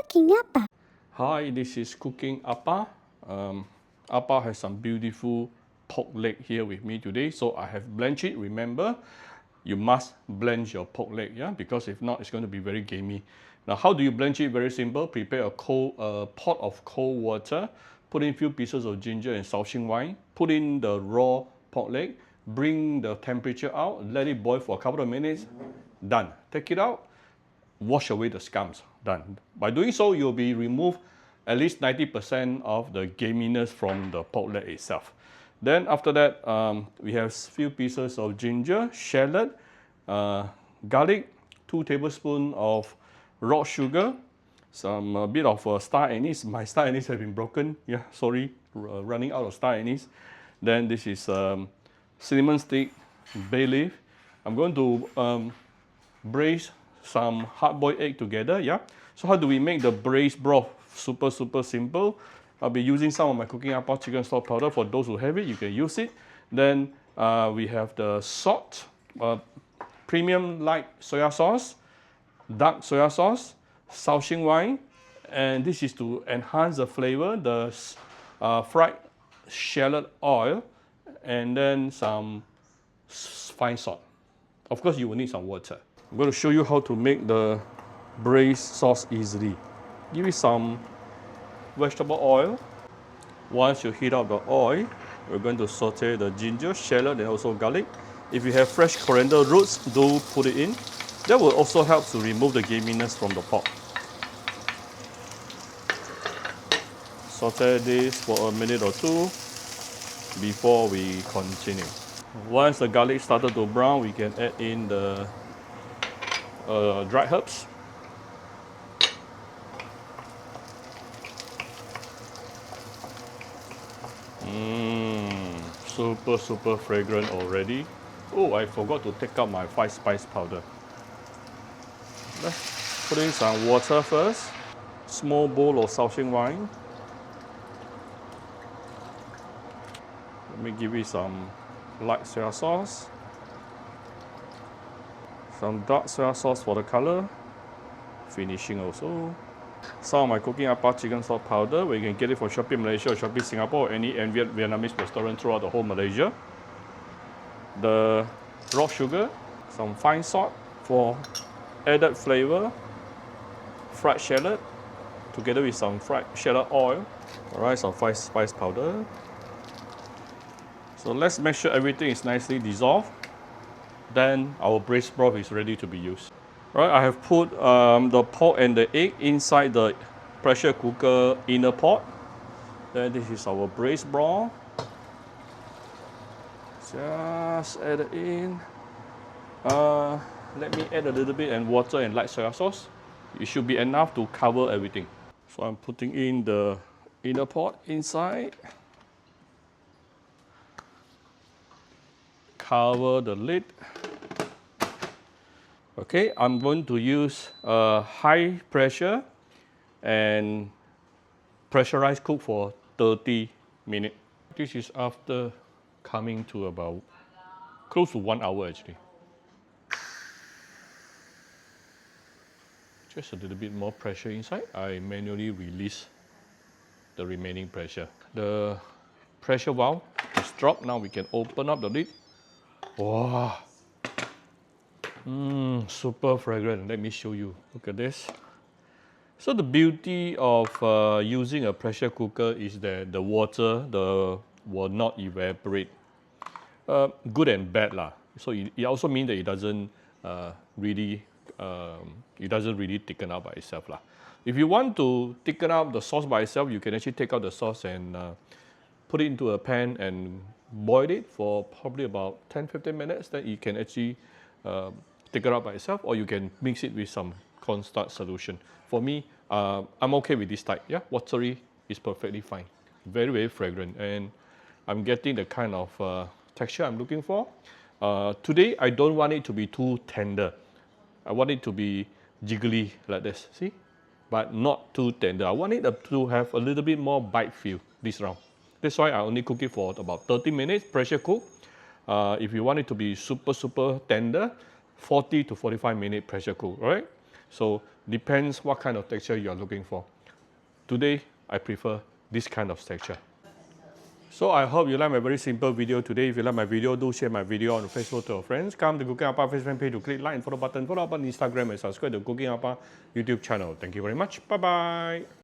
Cooking apa? Hi, this is Cooking Appa. Appa has some beautiful pork leg here with me today. So I have blanched it. Remember, you must blanch your pork leg, yeah, because if not, it's going to be very gamey. Now, how do you blanch it? Very simple. Prepare a pot of cold water. Put in a few pieces of ginger and Shaoxing wine. Put in the raw pork leg. Bring the temperature out. Let it boil for a couple of minutes. Done. Take it out. Wash away the scums. Done. By doing so, you'll be remove at least 90% of the gaminess from the pork leg itself. Then after that, we have a few pieces of ginger, shallot, garlic, 2 tablespoons of raw sugar, a bit of star anise. My star anise has been broken. Yeah, sorry, running out of star anise. Then this is cinnamon stick, bay leaf. I'm going to braise some hard-boiled egg together, yeah. So how do we make the braised broth? Super simple. I'll be using some of my Cooking Appa chicken stock powder. For those who have it, you can use it. Then we have the salt, premium light soya sauce, dark soya sauce, Shaoxing wine, and this is to enhance the flavor, the fried shallot oil, and then some fine salt. Of course, you will need some water. I'm going to show you how to make the braised sauce easily. Give it some vegetable oil. Once you heat up the oil, we're going to saute the ginger, shallot, and also garlic. If you have fresh coriander roots, do put it in. That will also help to remove the gaminess from the pork. Saute this for a minute or two before we continue. Once the garlic started to brown, we can add in the dried herbs. Super fragrant already. Oh, I forgot to take out my 5 spice powder. Let's put in some water first. Small bowl of Shaoxing wine. Let me give it some light soya sauce. Some dark soya sauce for the color. Finishing also. Some of my Cooking Appa chicken stock powder, where you can get it from Shopee Malaysia or Shopee Singapore or any Vietnamese restaurant throughout the whole Malaysia. The raw sugar, some fine salt for added flavor, fried shallot, together with some fried shallot oil. Alright, some 5 spice powder. So let's make sure everything is nicely dissolved. Then our braised broth is ready to be used. Right, I have put the pork and the egg inside the pressure cooker inner pot. Then this is our braised broth. Just add it in. Let me add a little bit and water and light soya sauce. It should be enough to cover everything. So I'm putting in the inner pot inside. Cover the lid. Okay, I'm going to use high pressure and pressurized cook for 30 minutes. This is after coming to about close to 1 hour actually. Just a little bit more pressure inside. I manually release the remaining pressure. The pressure valve is dropped. Now we can open up the lid. Wow. Super fragrant. Let me show you. Look at this. So the beauty of using a pressure cooker is that the water will not evaporate. Good and bad lah. So it also means that it doesn't really thicken out by itself lah. If you want to thicken out the sauce by itself, you can actually take out the sauce and put it into a pan and boil it for probably about 10-15 minutes. Then it can actually thicken out by itself, or you can mix it with some cornstarch solution. For me, I'm okay with this type. Yeah, watery is perfectly fine. Very fragrant, and I'm getting the kind of texture I'm looking for. Today, I don't want it to be too tender. I want it to be jiggly like this, see? But not too tender. I want it to have a little bit more bite feel this round. That's why I only cook it for about 30 minutes, pressure cook. If you want it to be super tender, 40 to 45 minute pressure cook, right? So depends what kind of texture you are looking for. Today, I prefer this kind of texture. So I hope you like my very simple video today. If you like my video, do share my video on Facebook to your friends. Come to Cooking Appa Facebook page to click like and follow button. Follow up on Instagram and subscribe to Cooking Appa YouTube channel. Thank you very much. Bye bye.